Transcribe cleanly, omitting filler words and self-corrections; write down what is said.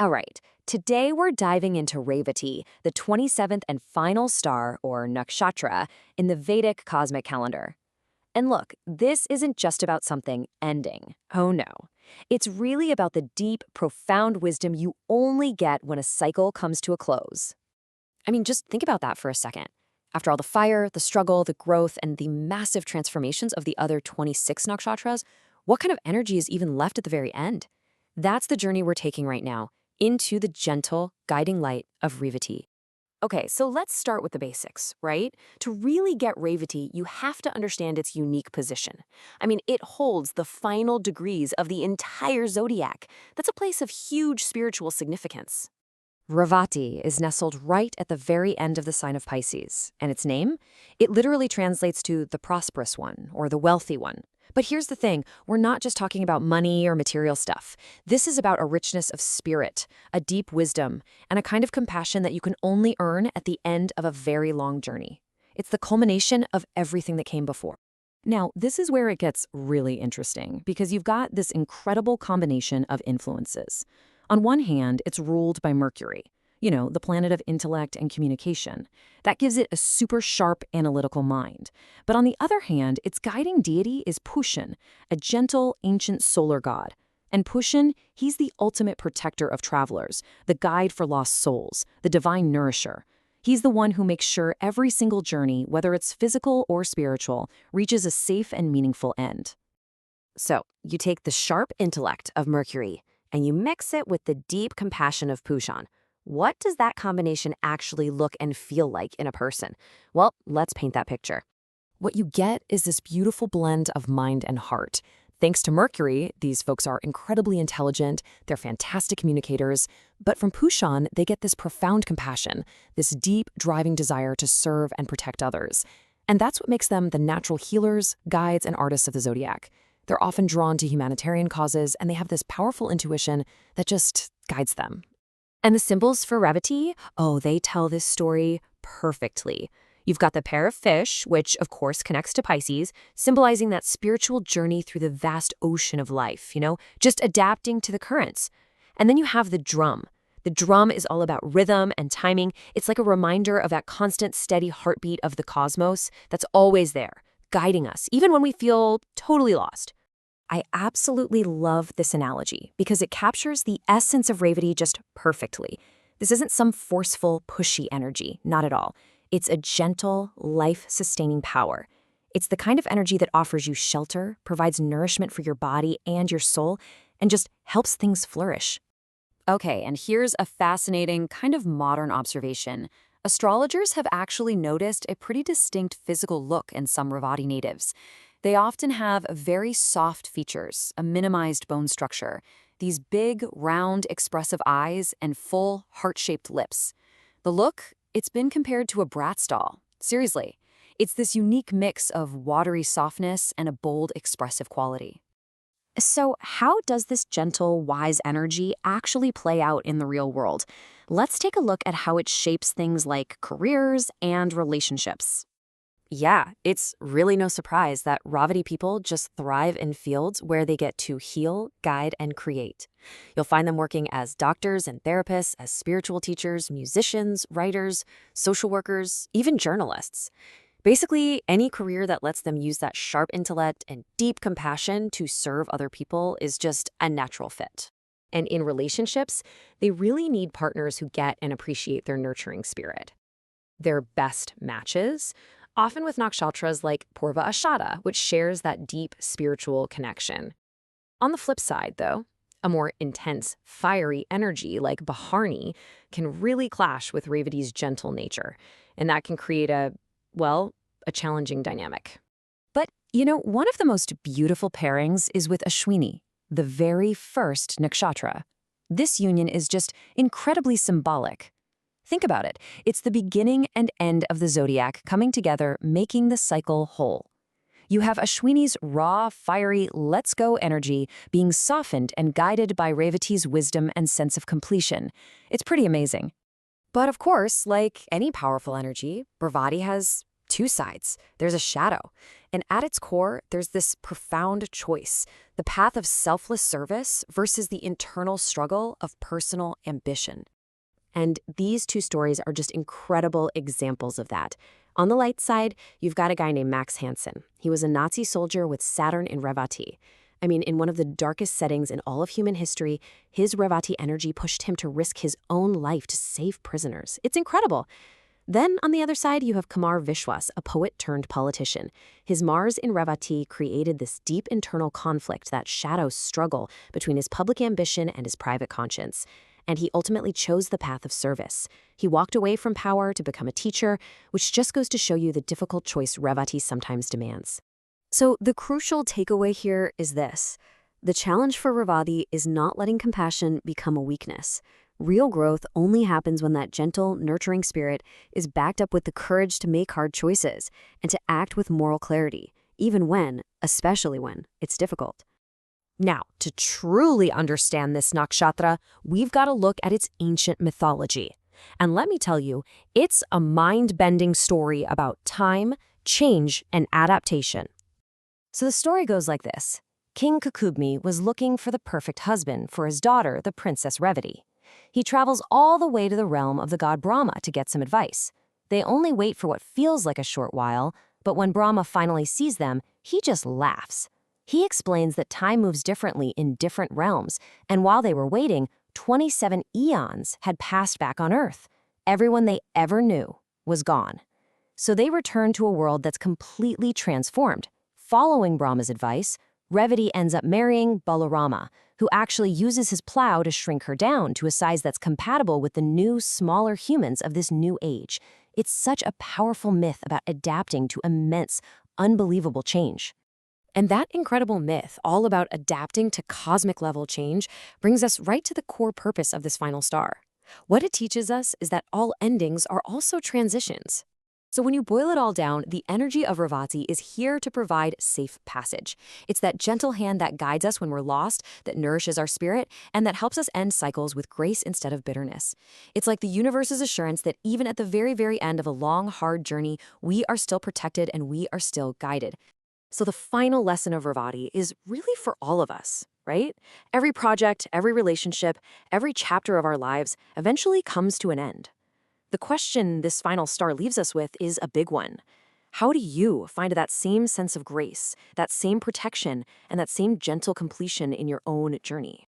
All right, today we're diving into Revati, the 27th and final star, or nakshatra, in the Vedic cosmic calendar. And look, this isn't just about something ending. Oh no. It's really about the deep, profound wisdom you only get when a cycle comes to a close. I mean, just think about that for a second. After all the fire, the struggle, the growth, and the massive transformations of the other 26 nakshatras, what kind of energy is even left at the very end? That's the journey we're taking right now, into the gentle, guiding light of Revati. Okay, so let's start with the basics, right? To really get Revati, you have to understand its unique position. I mean, it holds the final degrees of the entire zodiac. That's a place of huge spiritual significance. Revati is nestled right at the very end of the sign of Pisces, and its name? It literally translates to the prosperous one or the wealthy one. But here's the thing, we're not just talking about money or material stuff. This is about a richness of spirit, a deep wisdom, and a kind of compassion that you can only earn at the end of a very long journey. It's the culmination of everything that came before. Now, this is where it gets really interesting, because you've got this incredible combination of influences. On one hand, it's ruled by Mercury, the planet of intellect and communication. That gives it a super sharp analytical mind. But on the other hand, its guiding deity is Pushan, a gentle, ancient solar god. And Pushan, he's the ultimate protector of travelers, the guide for lost souls, the divine nourisher. He's the one who makes sure every single journey, whether it's physical or spiritual, reaches a safe and meaningful end. So, you take the sharp intellect of Mercury, and you mix it with the deep compassion of Pushan. What does that combination actually look and feel like in a person? Well, let's paint that picture. What you get is this beautiful blend of mind and heart. Thanks to Mercury, these folks are incredibly intelligent, they're fantastic communicators, but from Pushan, they get this profound compassion, this deep, driving desire to serve and protect others. And that's what makes them the natural healers, guides, and artists of the zodiac. They're often drawn to humanitarian causes, and they have this powerful intuition that just guides them. And the symbols for Revati, they tell this story perfectly. You've got the pair of fish, which of course connects to Pisces, symbolizing that spiritual journey through the vast ocean of life, just adapting to the currents. And then you have the drum. The drum is all about rhythm and timing. It's like a reminder of that constant, steady heartbeat of the cosmos that's always there, guiding us, even when we feel totally lost. I absolutely love this analogy because it captures the essence of Revati just perfectly. This isn't some forceful, pushy energy, not at all. It's a gentle, life-sustaining power. It's the kind of energy that offers you shelter, provides nourishment for your body and your soul, and just helps things flourish. Okay, and here's a fascinating, kind of modern observation. Astrologers have actually noticed a pretty distinct physical look in some Revati natives. They often have very soft features, a minimized bone structure, these big, round, expressive eyes, and full, heart-shaped lips. The look, it's been compared to a Bratz doll. Seriously, it's this unique mix of watery softness and a bold, expressive quality. So how does this gentle, wise energy actually play out in the real world? Let's take a look at how it shapes things like careers and relationships. Yeah, it's really no surprise that Revati people just thrive in fields where they get to heal, guide, and create. You'll find them working as doctors and therapists, as spiritual teachers, musicians, writers, social workers, even journalists. Basically, any career that lets them use that sharp intellect and deep compassion to serve other people is just a natural fit. And in relationships, they really need partners who get and appreciate their nurturing spirit. Their best matches, often with nakshatras like Purva Ashada, which shares that deep spiritual connection. On the flip side, though, a more intense, fiery energy like Bharani can really clash with Revati's gentle nature, and that can create a challenging dynamic. But, one of the most beautiful pairings is with Ashwini, the very first nakshatra. This union is just incredibly symbolic. Think about it. It's the beginning and end of the zodiac coming together, making the cycle whole. You have Ashwini's raw, fiery, let's go energy being softened and guided by Revati's wisdom and sense of completion. It's pretty amazing. But of course, like any powerful energy, Revati has two sides. There's a shadow. And at its core, there's this profound choice, the path of selfless service versus the internal struggle of personal ambition. And these two stories are just incredible examples of that. On the light side, you've got a guy named Max Hansen. He was a Nazi soldier with Saturn in Revati. I mean, in one of the darkest settings in all of human history, his Revati energy pushed him to risk his own life to save prisoners. It's incredible. Then, on the other side, you have Kumar Vishwas, a poet turned politician. His Mars in Revati created this deep internal conflict, that shadow struggle between his public ambition and his private conscience. And he ultimately chose the path of service. He walked away from power to become a teacher, which just goes to show you the difficult choice Revati sometimes demands. So the crucial takeaway here is this. The challenge for Revati is not letting compassion become a weakness. Real growth only happens when that gentle, nurturing spirit is backed up with the courage to make hard choices and to act with moral clarity, even when, especially when, it's difficult. Now, to truly understand this nakshatra, we've got to look at its ancient mythology. And let me tell you, it's a mind-bending story about time, change, and adaptation. So the story goes like this. King Kukubmi was looking for the perfect husband for his daughter, the Princess Revati. He travels all the way to the realm of the god Brahma to get some advice. They only wait for what feels like a short while, but when Brahma finally sees them, he just laughs. He explains that time moves differently in different realms, and while they were waiting, 27 eons had passed back on Earth. Everyone they ever knew was gone. So they returned to a world that's completely transformed. Following Brahma's advice, Revati ends up marrying Balarama, who actually uses his plow to shrink her down to a size that's compatible with the new, smaller humans of this new age. It's such a powerful myth about adapting to immense, unbelievable change. And that incredible myth, all about adapting to cosmic-level change, brings us right to the core purpose of this final star. What it teaches us is that all endings are also transitions. So when you boil it all down, the energy of Revati is here to provide safe passage. It's that gentle hand that guides us when we're lost, that nourishes our spirit, and that helps us end cycles with grace instead of bitterness. It's like the universe's assurance that even at the very, very end of a long, hard journey, we are still protected and we are still guided. So the final lesson of Revati is really for all of us, right? Every project, every relationship, every chapter of our lives eventually comes to an end. The question this final star leaves us with is a big one. How do you find that same sense of grace, that same protection, and that same gentle completion in your own journey?